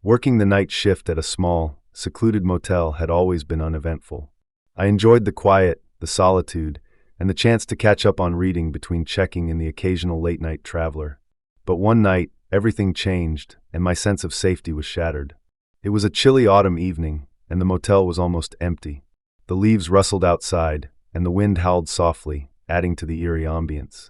Working the night shift at a small, secluded motel had always been uneventful. I enjoyed the quiet, the solitude, and the chance to catch up on reading between checking in the occasional late-night traveler. But one night, everything changed, and my sense of safety was shattered. It was a chilly autumn evening, and the motel was almost empty. The leaves rustled outside, and the wind howled softly, adding to the eerie ambience.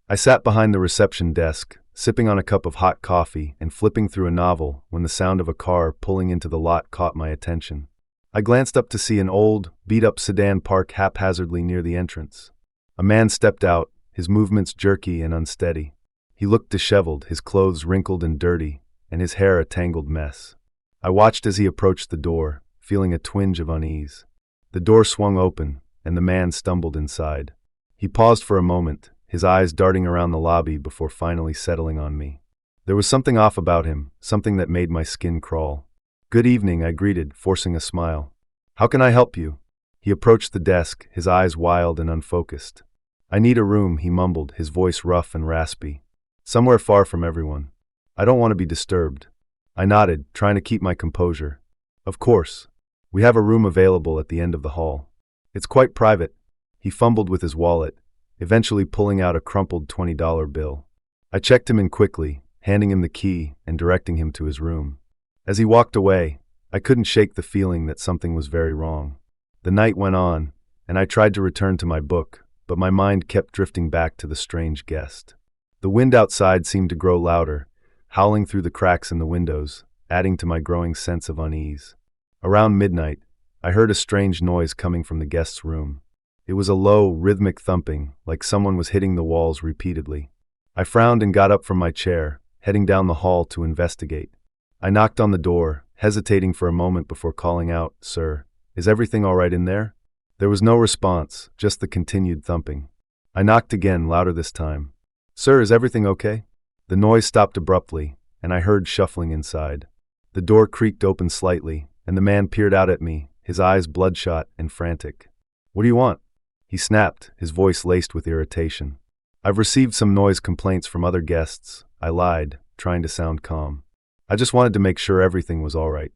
I sat behind the reception desk, sipping on a cup of hot coffee and flipping through a novel when the sound of a car pulling into the lot caught my attention. I glanced up to see an old, beat-up sedan park haphazardly near the entrance. A man stepped out, his movements jerky and unsteady. He looked disheveled, his clothes wrinkled and dirty, and his hair a tangled mess. I watched as he approached the door, feeling a twinge of unease. The door swung open, and the man stumbled inside. He paused for a moment, his eyes darting around the lobby before finally settling on me. There was something off about him, something that made my skin crawl. "Good evening," I greeted, forcing a smile. "How can I help you?" He approached the desk, his eyes wild and unfocused. "I need a room," he mumbled, his voice rough and raspy. "Somewhere far from everyone. I don't want to be disturbed." I nodded, trying to keep my composure. "Of course. We have a room available at the end of the hall. It's quite private." He fumbled with his wallet, eventually pulling out a crumpled $20 bill. I checked him in quickly, handing him the key and directing him to his room. As he walked away, I couldn't shake the feeling that something was very wrong. The night went on, and I tried to return to my book, but my mind kept drifting back to the strange guest. The wind outside seemed to grow louder, howling through the cracks in the windows, adding to my growing sense of unease. Around midnight, I heard a strange noise coming from the guest's room. It was a low, rhythmic thumping, like someone was hitting the walls repeatedly. I frowned and got up from my chair, heading down the hall to investigate. I knocked on the door, hesitating for a moment before calling out, "Sir, is everything all right in there?" There was no response, just the continued thumping. I knocked again, louder this time. "Sir, is everything okay?" The noise stopped abruptly, and I heard shuffling inside. The door creaked open slightly, and the man peered out at me, his eyes bloodshot and frantic. "What do you want?" He snapped, his voice laced with irritation. "I've received some noise complaints from other guests," I lied, trying to sound calm. "I just wanted to make sure everything was all right."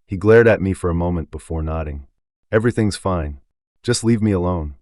He glared at me for a moment before nodding. "Everything's fine. Just leave me alone."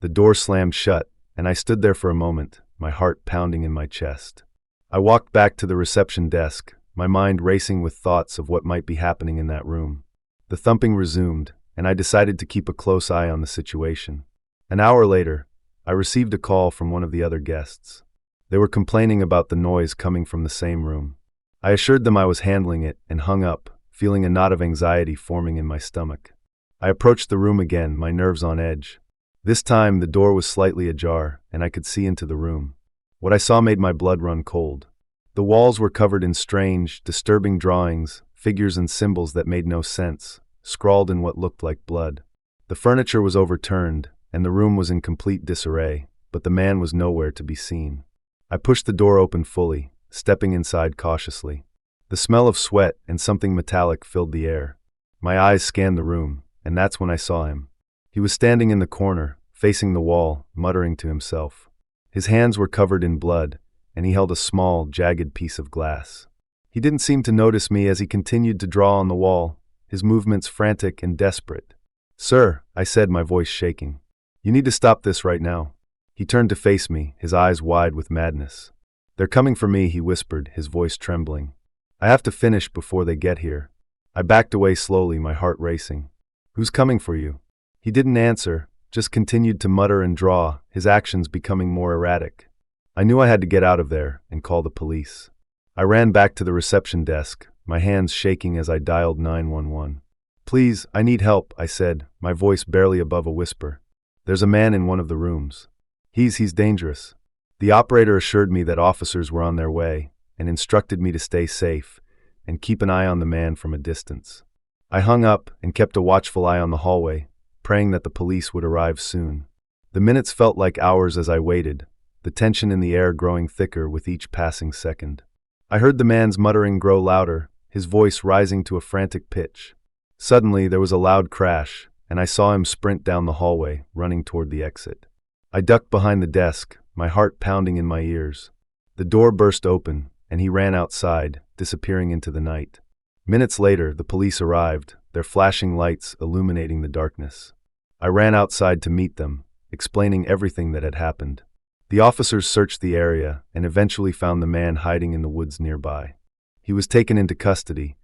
The door slammed shut, and I stood there for a moment, my heart pounding in my chest. I walked back to the reception desk, my mind racing with thoughts of what might be happening in that room. The thumping resumed, and I decided to keep a close eye on the situation. An hour later, I received a call from one of the other guests. They were complaining about the noise coming from the same room. I assured them I was handling it and hung up, feeling a knot of anxiety forming in my stomach. I approached the room again, my nerves on edge. This time, the door was slightly ajar, and I could see into the room. What I saw made my blood run cold. The walls were covered in strange, disturbing drawings, figures and symbols that made no sense, scrawled in what looked like blood. The furniture was overturned, and the room was in complete disarray, but the man was nowhere to be seen. I pushed the door open fully, stepping inside cautiously. The smell of sweat and something metallic filled the air. My eyes scanned the room, and that's when I saw him. He was standing in the corner, facing the wall, muttering to himself. His hands were covered in blood, and he held a small, jagged piece of glass. He didn't seem to notice me as he continued to draw on the wall, his movements frantic and desperate. "Sir," I said, my voice shaking. "You need to stop this right now." He turned to face me, his eyes wide with madness. "They're coming for me," he whispered, his voice trembling. "I have to finish before they get here." I backed away slowly, my heart racing. "Who's coming for you?" He didn't answer, just continued to mutter and draw, his actions becoming more erratic. I knew I had to get out of there and call the police. I ran back to the reception desk, my hands shaking as I dialed 911. "Please, I need help," I said, my voice barely above a whisper. "There's a man in one of the rooms. He's dangerous." The operator assured me that officers were on their way and instructed me to stay safe and keep an eye on the man from a distance. I hung up and kept a watchful eye on the hallway, praying that the police would arrive soon. The minutes felt like hours as I waited, the tension in the air growing thicker with each passing second. I heard the man's muttering grow louder, his voice rising to a frantic pitch. Suddenly, there was a loud crash, and I saw him sprint down the hallway, running toward the exit. I ducked behind the desk, my heart pounding in my ears. The door burst open, and he ran outside, disappearing into the night. Minutes later, the police arrived, their flashing lights illuminating the darkness. I ran outside to meet them, explaining everything that had happened. The officers searched the area and eventually found the man hiding in the woods nearby. He was taken into custody,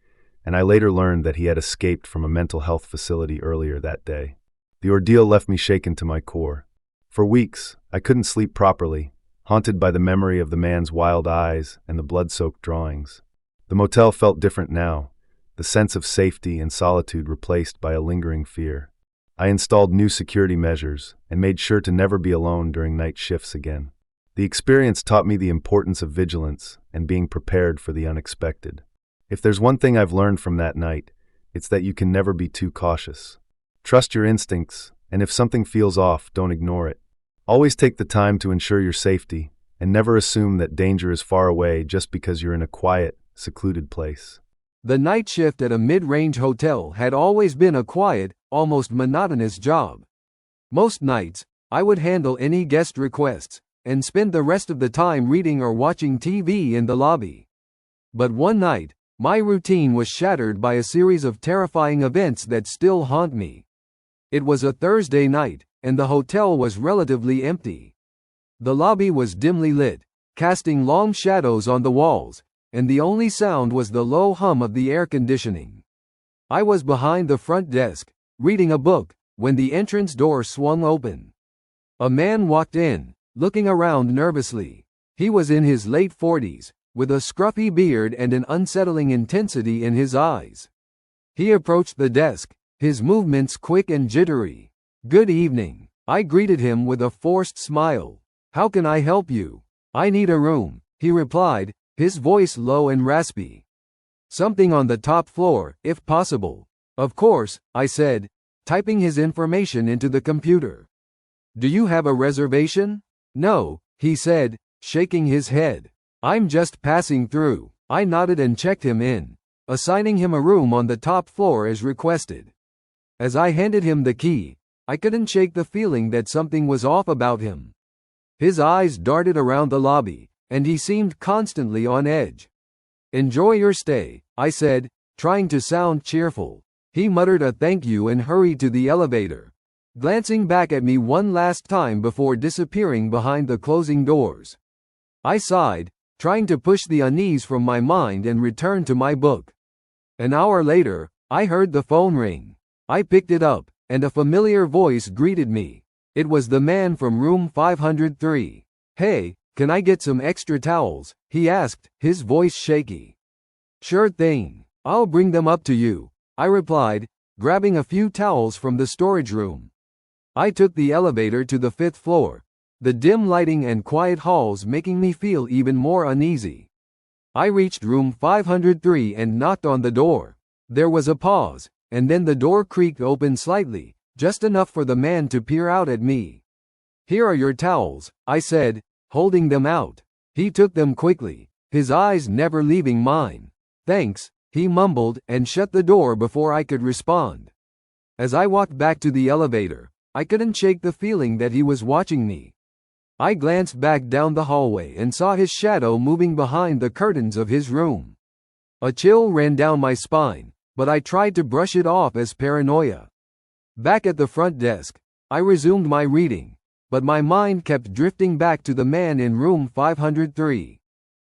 and I later learned that he had escaped from a mental health facility earlier that day. The ordeal left me shaken to my core. For weeks, I couldn't sleep properly, haunted by the memory of the man's wild eyes and the blood-soaked drawings. The motel felt different now, the sense of safety and solitude replaced by a lingering fear. I installed new security measures and made sure to never be alone during night shifts again. The experience taught me the importance of vigilance and being prepared for the unexpected. If there's one thing I've learned from that night, it's that you can never be too cautious. Trust your instincts, and if something feels off, don't ignore it. Always take the time to ensure your safety, and never assume that danger is far away just because you're in a quiet, secluded place. The night shift at a mid-range hotel had always been a quiet, almost monotonous job. Most nights, I would handle any guest requests, and spend the rest of the time reading or watching TV in the lobby. But one night, my routine was shattered by a series of terrifying events that still haunt me. It was a Thursday night, and the hotel was relatively empty. The lobby was dimly lit, casting long shadows on the walls, and the only sound was the low hum of the air conditioning. I was behind the front desk, reading a book, when the entrance door swung open. A man walked in, looking around nervously. He was in his late 40s, with a scruffy beard and an unsettling intensity in his eyes. He approached the desk, his movements quick and jittery. "Good evening," I greeted him with a forced smile. "How can I help you?" "I need a room," he replied, his voice low and raspy. "Something on the top floor, if possible." "Of course," I said, typing his information into the computer. "Do you have a reservation?" "No," he said, shaking his head. "I'm just passing through." I nodded and checked him in, assigning him a room on the top floor as requested. As I handed him the key, I couldn't shake the feeling that something was off about him. His eyes darted around the lobby, and he seemed constantly on edge. "Enjoy your stay," I said, trying to sound cheerful. He muttered a thank you and hurried to the elevator, glancing back at me one last time before disappearing behind the closing doors. I sighed, trying to push the unease from my mind and return to my book. An hour later, I heard the phone ring. I picked it up, and a familiar voice greeted me. It was the man from room 503. "Hey, can I get some extra towels?" he asked, his voice shaky. "Sure thing. I'll bring them up to you," I replied, grabbing a few towels from the storage room. I took the elevator to the 5th floor, the dim lighting and quiet halls making me feel even more uneasy. I reached room 503 and knocked on the door. There was a pause, and then the door creaked open slightly, just enough for the man to peer out at me. "Here are your towels," I said, holding them out. He took them quickly, his eyes never leaving mine. "Thanks," he mumbled and shut the door before I could respond. As I walked back to the elevator, I couldn't shake the feeling that he was watching me. I glanced back down the hallway and saw his shadow moving behind the curtains of his room. A chill ran down my spine, but I tried to brush it off as paranoia. Back at the front desk, I resumed my reading, but my mind kept drifting back to the man in room 503.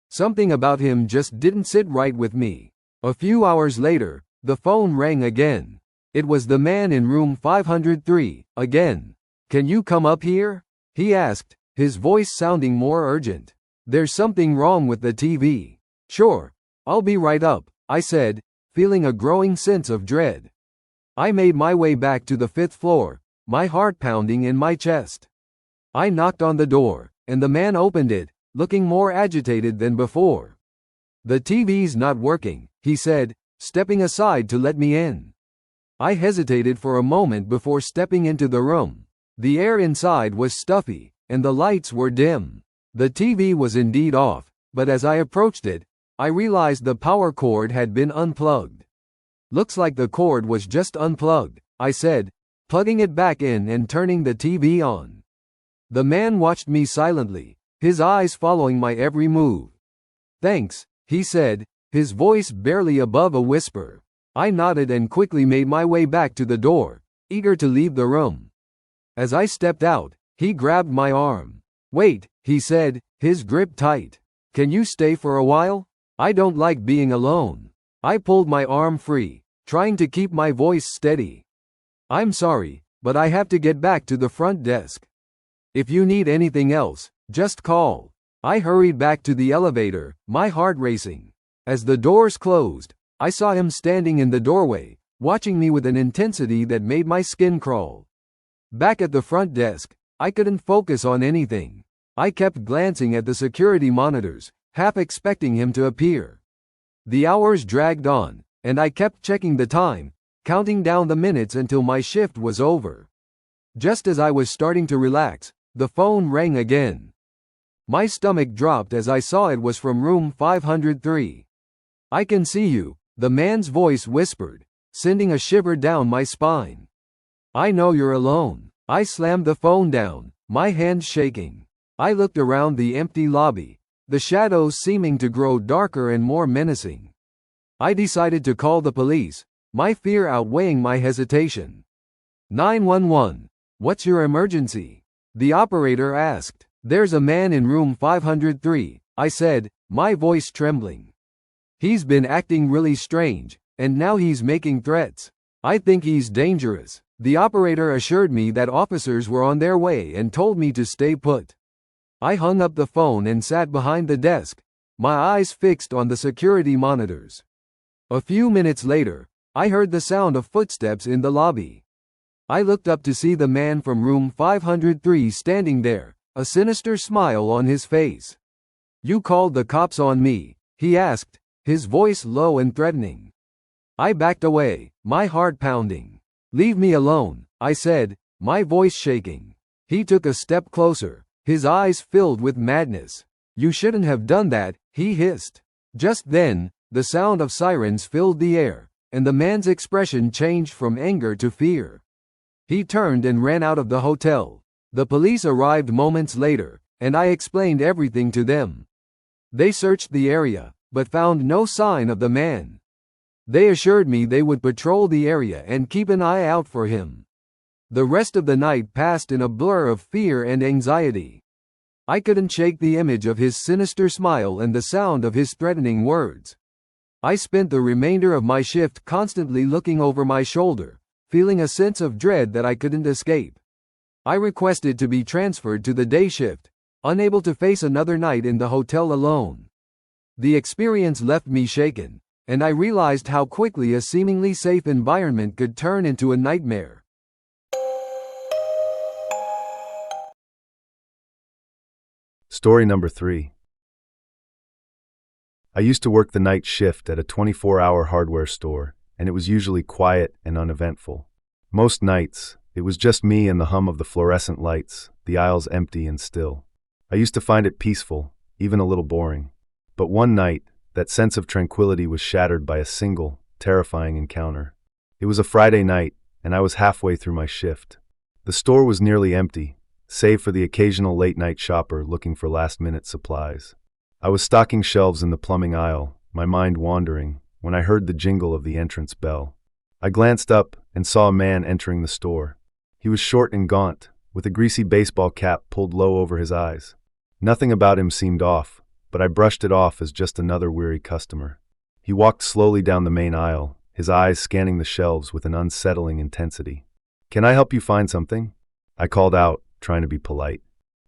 Something about him just didn't sit right with me. A few hours later, the phone rang again. It was the man in room 503, again. "Can you come up here?" he asked, his voice sounding more urgent. "There's something wrong with the TV." "Sure, I'll be right up," I said, feeling a growing sense of dread. I made my way back to the 5th floor, my heart pounding in my chest. I knocked on the door, and the man opened it, looking more agitated than before. "The TV's not working," he said, stepping aside to let me in. I hesitated for a moment before stepping into the room. The air inside was stuffy, and the lights were dim. The TV was indeed off, but as I approached it, I realized the power cord had been unplugged. "Looks like the cord was just unplugged," I said, plugging it back in and turning the TV on. The man watched me silently, his eyes following my every move. "Thanks," he said, his voice barely above a whisper. I nodded and quickly made my way back to the door, eager to leave the room. As I stepped out, he grabbed my arm. "Wait," he said, his grip tight. "Can you stay for a while? I don't like being alone." I pulled my arm free, trying to keep my voice steady. "I'm sorry, but I have to get back to the front desk. If you need anything else, just call." I hurried back to the elevator, my heart racing. As the doors closed, I saw him standing in the doorway, watching me with an intensity that made my skin crawl. Back at the front desk, I couldn't focus on anything. I kept glancing at the security monitors, half expecting him to appear. The hours dragged on, and I kept checking the time, counting down the minutes until my shift was over. Just as I was starting to relax, the phone rang again. My stomach dropped as I saw it was from room 503. "I can see you," the man's voice whispered, sending a shiver down my spine. "I know you're alone." I slammed the phone down, my hands shaking. I looked around the empty lobby, the shadows seeming to grow darker and more menacing. I decided to call the police, my fear outweighing my hesitation. 911, what's your emergency?" the operator asked. "There's a man in room 503, I said, my voice trembling. "He's been acting really strange, and now he's making threats. I think he's dangerous." The operator assured me that officers were on their way and told me to stay put. I hung up the phone and sat behind the desk, my eyes fixed on the security monitors. A few minutes later, I heard the sound of footsteps in the lobby. I looked up to see the man from room 503 standing there, a sinister smile on his face. "You called the cops on me?" he asked, his voice low and threatening. I backed away, my heart pounding. "Leave me alone," I said, my voice shaking. He took a step closer, his eyes filled with madness. "You shouldn't have done that," he hissed. Just then, the sound of sirens filled the air, and the man's expression changed from anger to fear. He turned and ran out of the hotel. The police arrived moments later, and I explained everything to them. They searched the area, but found no sign of the man. They assured me they would patrol the area and keep an eye out for him. The rest of the night passed in a blur of fear and anxiety. I couldn't shake the image of his sinister smile and the sound of his threatening words. I spent the remainder of my shift constantly looking over my shoulder, feeling a sense of dread that I couldn't escape. I requested to be transferred to the day shift, unable to face another night in the hotel alone. The experience left me shaken, and I realized how quickly a seemingly safe environment could turn into a nightmare. Story number 3. I used to work the night shift at a 24-hour hardware store, and it was usually quiet and uneventful. Most nights, it was just me and the hum of the fluorescent lights, the aisles empty and still. I used to find it peaceful, even a little boring. But one night, that sense of tranquility was shattered by a single, terrifying encounter. It was a Friday night, and I was halfway through my shift. The store was nearly empty, save for the occasional late-night shopper looking for last-minute supplies. I was stocking shelves in the plumbing aisle, my mind wandering, when I heard the jingle of the entrance bell. I glanced up and saw a man entering the store. He was short and gaunt, with a greasy baseball cap pulled low over his eyes. Nothing about him seemed off, but I brushed it off as just another weary customer. He walked slowly down the main aisle, his eyes scanning the shelves with an unsettling intensity. "Can I help you find something?" I called out, trying to be polite.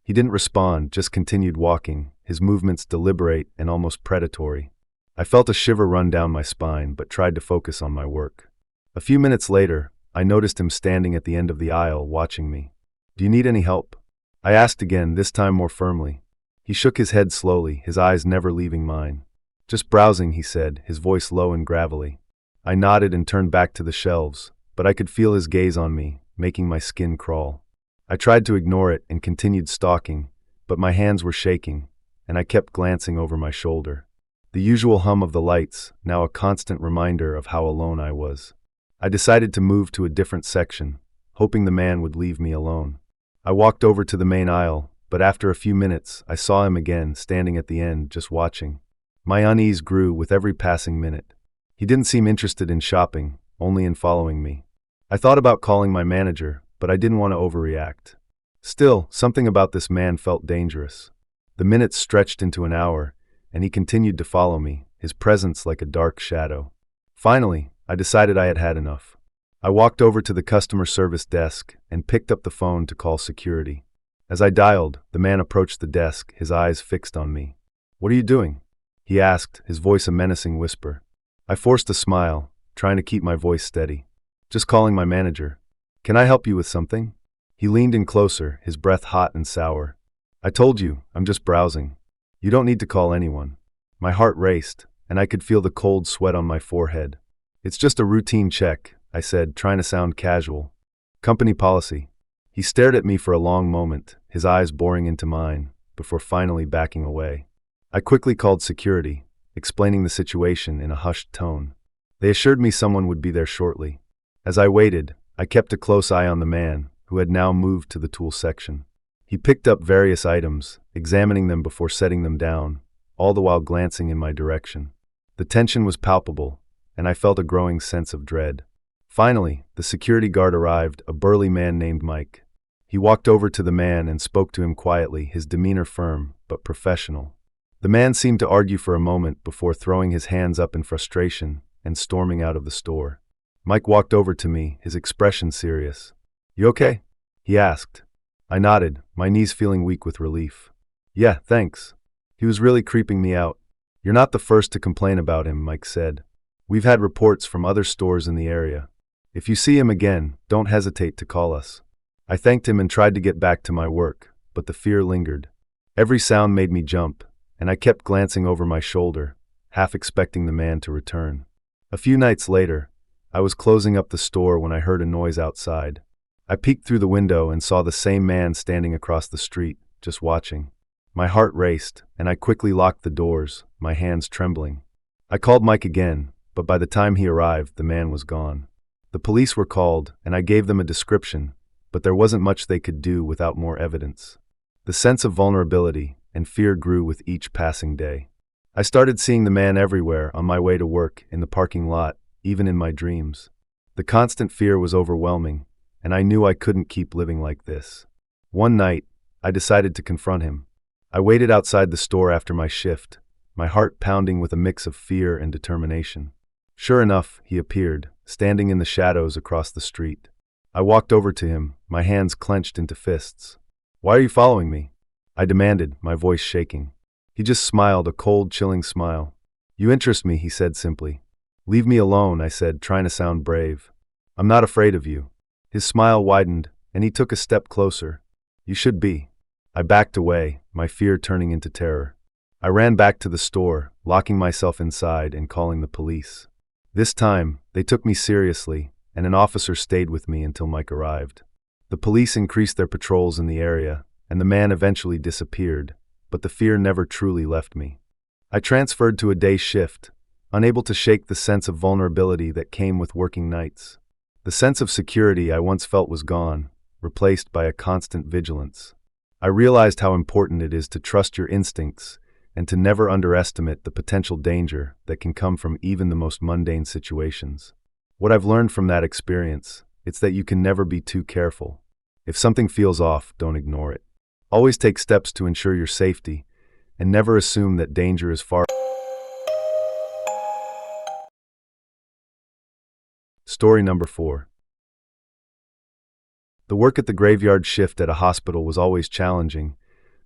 He didn't respond, just continued walking, his movements deliberate and almost predatory. I felt a shiver run down my spine, but tried to focus on my work. A few minutes later, I noticed him standing at the end of the aisle, watching me. "Do you need any help?" I asked again, this time more firmly. He shook his head slowly, his eyes never leaving mine. "Just browsing," he said, his voice low and gravelly. I nodded and turned back to the shelves, but I could feel his gaze on me, making my skin crawl. I tried to ignore it and continued stalking, but my hands were shaking, and I kept glancing over my shoulder. The usual hum of the lights, now a constant reminder of how alone I was. I decided to move to a different section, hoping the man would leave me alone. I walked over to the main aisle, but after a few minutes, I saw him again, standing at the end, just watching. My unease grew with every passing minute. He didn't seem interested in shopping, only in following me. I thought about calling my manager, but I didn't want to overreact. Still, something about this man felt dangerous. The minutes stretched into an hour, and he continued to follow me, his presence like a dark shadow. Finally, I decided I had had enough. I walked over to the customer service desk and picked up the phone to call security. As I dialed, the man approached the desk, his eyes fixed on me. "What are you doing?" he asked, his voice a menacing whisper. I forced a smile, trying to keep my voice steady. "Just calling my manager. Can I help you with something?" He leaned in closer, his breath hot and sour. "I told you, I'm just browsing. You don't need to call anyone." My heart raced, and I could feel the cold sweat on my forehead. "It's just a routine check," I said, trying to sound casual. "Company policy." He stared at me for a long moment, his eyes boring into mine, before finally backing away. I quickly called security, explaining the situation in a hushed tone. They assured me someone would be there shortly. As I waited, I kept a close eye on the man, who had now moved to the tool section. He picked up various items, examining them before setting them down, all the while glancing in my direction. The tension was palpable, and I felt a growing sense of dread. Finally, the security guard arrived, a burly man named Mike. He walked over to the man and spoke to him quietly, his demeanor firm, but professional. The man seemed to argue for a moment before throwing his hands up in frustration and storming out of the store. Mike walked over to me, his expression serious. "You okay?" he asked. I nodded, my knees feeling weak with relief. "Yeah, thanks." He was really creeping me out. "You're not the first to complain about him," Mike said. "We've had reports from other stores in the area. If you see him again, don't hesitate to call us." I thanked him and tried to get back to my work, but the fear lingered. Every sound made me jump, and I kept glancing over my shoulder, half expecting the man to return. A few nights later, I was closing up the store when I heard a noise outside. I peeked through the window and saw the same man standing across the street, just watching. My heart raced, and I quickly locked the doors, my hands trembling. I called Mike again, but by the time he arrived, the man was gone. The police were called, and I gave them a description, but there wasn't much they could do without more evidence. The sense of vulnerability and fear grew with each passing day. I started seeing the man everywhere, on my way to work, in the parking lot, even in my dreams. The constant fear was overwhelming, and I knew I couldn't keep living like this. One night, I decided to confront him. I waited outside the store after my shift, my heart pounding with a mix of fear and determination. Sure enough, he appeared, standing in the shadows across the street. I walked over to him, my hands clenched into fists. "Why are you following me?" I demanded, my voice shaking. He just smiled, a cold, chilling smile. "You interest me," he said simply. "Leave me alone," I said, trying to sound brave. "I'm not afraid of you." His smile widened, and he took a step closer. "You should be." I backed away, my fear turning into terror. I ran back to the store, locking myself inside and calling the police. This time, they took me seriously, and an officer stayed with me until Mike arrived. The police increased their patrols in the area, and the man eventually disappeared, but the fear never truly left me. I transferred to a day shift, unable to shake the sense of vulnerability that came with working nights. The sense of security I once felt was gone, replaced by a constant vigilance. I realized how important it is to trust your instincts and to never underestimate the potential danger that can come from even the most mundane situations. What I've learned from that experience, it's that you can never be too careful. If something feels off, don't ignore it. Always take steps to ensure your safety, and never assume that danger is far. Story number 4. The work at the graveyard shift at a hospital was always challenging,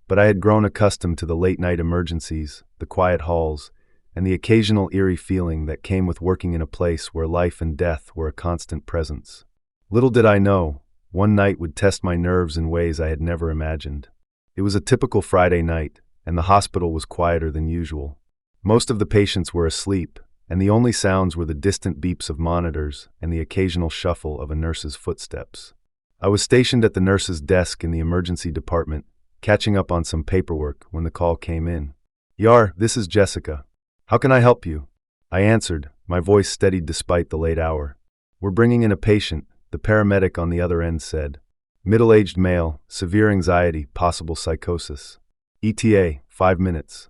but I had grown accustomed to the late-night emergencies, the quiet halls, and the occasional eerie feeling that came with working in a place where life and death were a constant presence. Little did I know, one night would test my nerves in ways I had never imagined. It was a typical Friday night, and the hospital was quieter than usual. Most of the patients were asleep, and the only sounds were the distant beeps of monitors and the occasional shuffle of a nurse's footsteps. I was stationed at the nurse's desk in the emergency department, catching up on some paperwork when the call came in. "Yar, this is Jessica. How can I help you?" I answered, my voice steadied despite the late hour. "We're bringing in a patient," the paramedic on the other end said. "Middle-aged male, severe anxiety, possible psychosis. ETA, 5 minutes."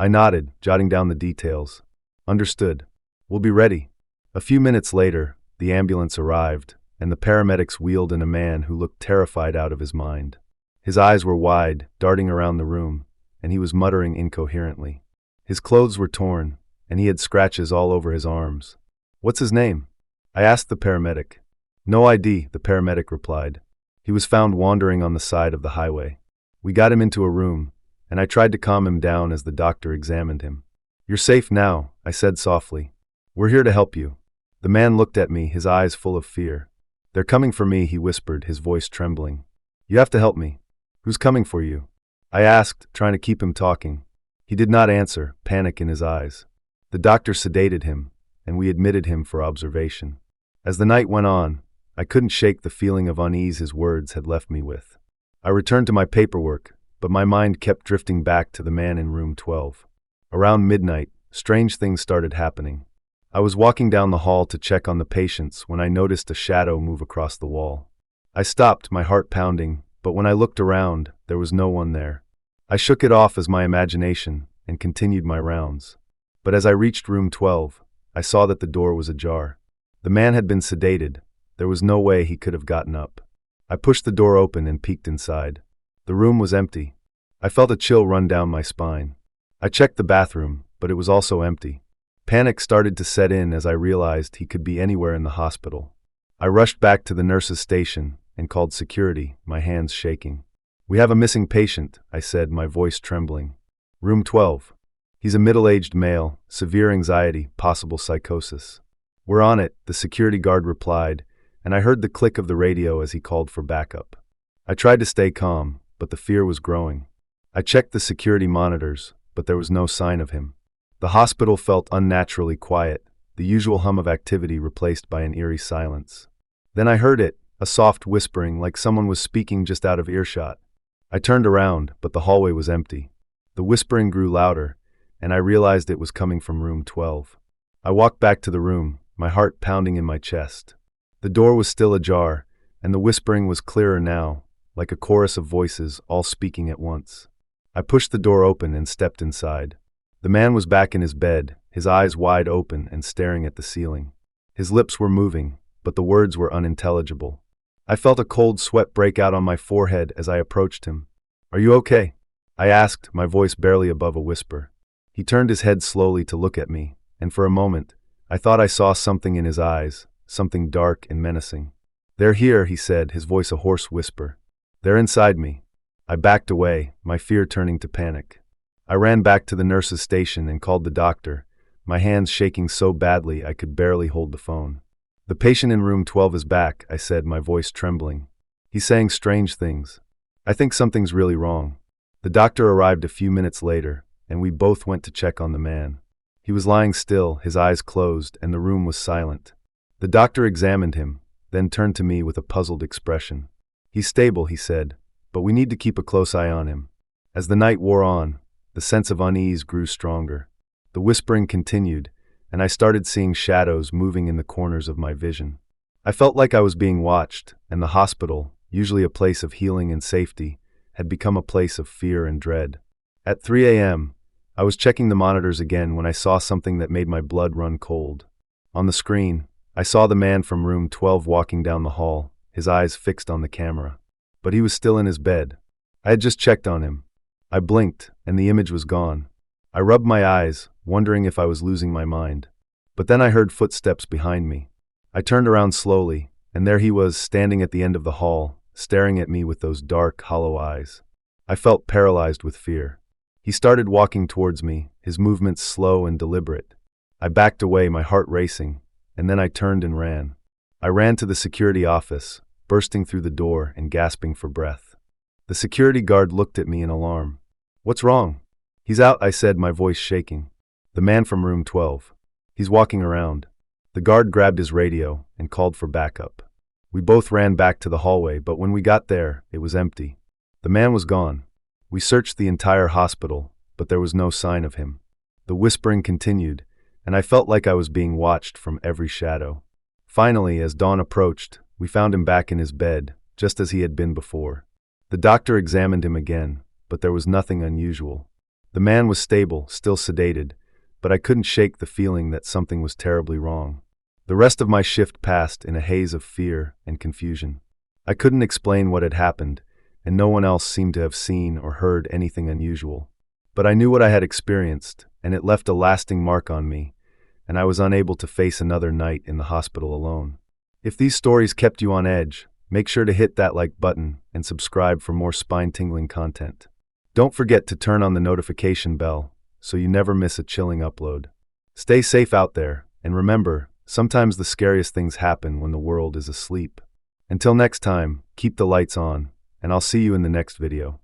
I nodded, jotting down the details. Understood. We'll be ready. A few minutes later, the ambulance arrived, and the paramedics wheeled in a man who looked terrified out of his mind. His eyes were wide, darting around the room, and he was muttering incoherently. His clothes were torn, and he had scratches all over his arms. "What's his name?" I asked the paramedic. "No ID," the paramedic replied. "He was found wandering on the side of the highway." We got him into a room, and I tried to calm him down as the doctor examined him. "You're safe now," I said softly. "We're here to help you." The man looked at me, his eyes full of fear. "They're coming for me," he whispered, his voice trembling. "You have to help me." "Who's coming for you?" I asked, trying to keep him talking. He did not answer, panic in his eyes. The doctor sedated him, and we admitted him for observation. As the night went on, I couldn't shake the feeling of unease his words had left me with. I returned to my paperwork, but my mind kept drifting back to the man in room 12. Around midnight, strange things started happening. I was walking down the hall to check on the patients when I noticed a shadow move across the wall. I stopped, my heart pounding, but when I looked around, there was no one there. I shook it off as my imagination and continued my rounds. But as I reached room 12, I saw that the door was ajar. The man had been sedated. There was no way he could have gotten up. I pushed the door open and peeked inside. The room was empty. I felt a chill run down my spine. I checked the bathroom, but it was also empty. Panic started to set in as I realized he could be anywhere in the hospital. I rushed back to the nurse's station and called security, my hands shaking. "We have a missing patient," I said, my voice trembling. "Room 12. He's a middle-aged male, severe anxiety, possible psychosis." "We're on it," the security guard replied, and I heard the click of the radio as he called for backup. I tried to stay calm, but the fear was growing. I checked the security monitors, but there was no sign of him. The hospital felt unnaturally quiet, the usual hum of activity replaced by an eerie silence. Then I heard it, a soft whispering like someone was speaking just out of earshot. I turned around, but the hallway was empty. The whispering grew louder, and I realized it was coming from room 12. I walked back to the room, my heart pounding in my chest. The door was still ajar, and the whispering was clearer now, like a chorus of voices all speaking at once. I pushed the door open and stepped inside. The man was back in his bed, his eyes wide open and staring at the ceiling. His lips were moving, but the words were unintelligible. I felt a cold sweat break out on my forehead as I approached him. "Are you okay?" I asked, my voice barely above a whisper. He turned his head slowly to look at me, and for a moment, I thought I saw something in his eyes, something dark and menacing. "They're here," he said, his voice a hoarse whisper. "They're inside me." I backed away, my fear turning to panic. I ran back to the nurse's station and called the doctor, my hands shaking so badly I could barely hold the phone. "The patient in room 12 is back," I said, my voice trembling. "He's saying strange things. I think something's really wrong." The doctor arrived a few minutes later, and we both went to check on the man. He was lying still, his eyes closed, and the room was silent. The doctor examined him, then turned to me with a puzzled expression. "He's stable," he said, "but we need to keep a close eye on him." As the night wore on, the sense of unease grew stronger. The whispering continued, and I started seeing shadows moving in the corners of my vision. I felt like I was being watched, and the hospital, usually a place of healing and safety, had become a place of fear and dread. At 3 a.m., I was checking the monitors again when I saw something that made my blood run cold. On the screen, I saw the man from room 12 walking down the hall, his eyes fixed on the camera. But he was still in his bed. I had just checked on him. I blinked, and the image was gone. I rubbed my eyes, wondering if I was losing my mind. But then I heard footsteps behind me. I turned around slowly, and there he was, standing at the end of the hall, staring at me with those dark, hollow eyes. I felt paralyzed with fear. He started walking towards me, his movements slow and deliberate. I backed away, my heart racing, and then I turned and ran. I ran to the security office, bursting through the door and gasping for breath. The security guard looked at me in alarm. "What's wrong?" "He's out," I said, my voice shaking. "The man from room 12. He's walking around." The guard grabbed his radio and called for backup. We both ran back to the hallway, but when we got there, it was empty. The man was gone. We searched the entire hospital, but there was no sign of him. The whispering continued, and I felt like I was being watched from every shadow. Finally, as dawn approached, we found him back in his bed, just as he had been before. The doctor examined him again, but there was nothing unusual. The man was stable, still sedated, but I couldn't shake the feeling that something was terribly wrong. The rest of my shift passed in a haze of fear and confusion. I couldn't explain what had happened, and no one else seemed to have seen or heard anything unusual. But I knew what I had experienced, and it left a lasting mark on me, and I was unable to face another night in the hospital alone. If these stories kept you on edge, make sure to hit that like button and subscribe for more spine-tingling content. Don't forget to turn on the notification bell so you never miss a chilling upload. Stay safe out there, and remember, sometimes the scariest things happen when the world is asleep. Until next time, keep the lights on, and I'll see you in the next video.